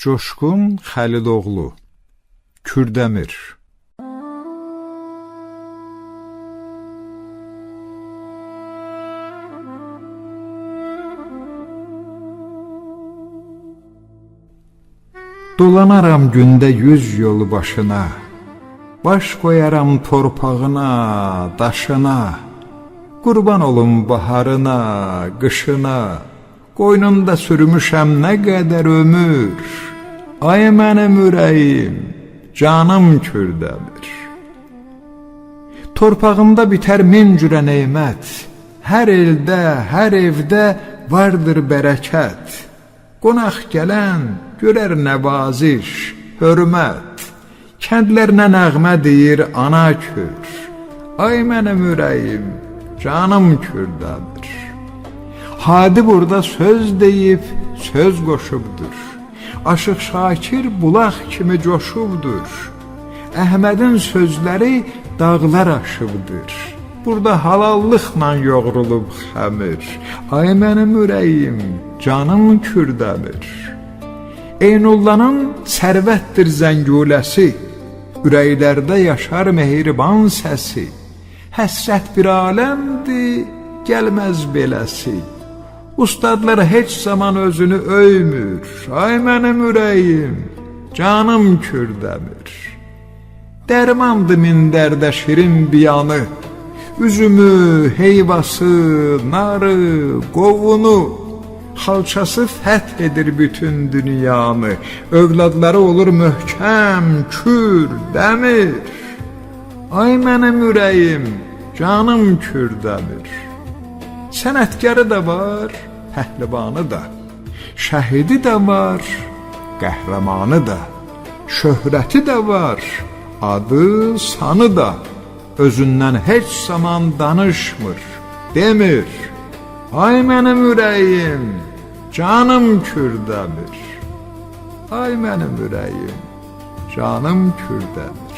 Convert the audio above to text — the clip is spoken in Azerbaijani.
Coşqun Xəliloğlu, Kürdəmir. Dolanaram gündə 100 yolu başına, baş qoyaram torpağına, daşına, qurban olum baharına, qışına, qoynunda sürmüşəm nə qədər ömür, ay mənim ürəyim, canım Kürdəmir. Torpağımda bitər min cürə neymət, hər eldə, hər evdə vardır bərəkət. Qonaq gələn görər nəvaziş, hörmət, kəndlərinə nəğmə deyir ana Kür, ay mənim ürəyim, canım Kürdəmir. Hadi burada söz deyib, söz qoşubdur, Aşıq Şakir bulaq kimi coşubdur, Əhmədin sözləri dağlar aşıbdır, burada halallıqla yoğrulub xəmir, ay mənim ürəyim, canım Kürdəmir. Eynullahın sərvətdir zənguləsi, ürəklərdə yaşar mehriban səsi, həsrət bir aləmdir, gəlməz beləsi. Ustadlar heç zaman özünü öymür, ay mənim ürəyim, canım Kürdəmir. Dərmandı min dərdə şirin biyanı, üzümü, heyvası, narı, qovunu, xalçası fəth edir bütün dünyanı, övladları olur möhkəm, kür, dəmir. Ay mənim ürəyim, canım Kürdəmir. Sənətkarı da var, pəhlivanı da, şəhidi də var, qəhrəmanı da, şöhrəti də var, adı, sanı da, özündən heç zaman danışmır, demir. Ay mənim ürəyim, canım Kürdəmir. Ay mənim ürəyim, canım Kürdəmir.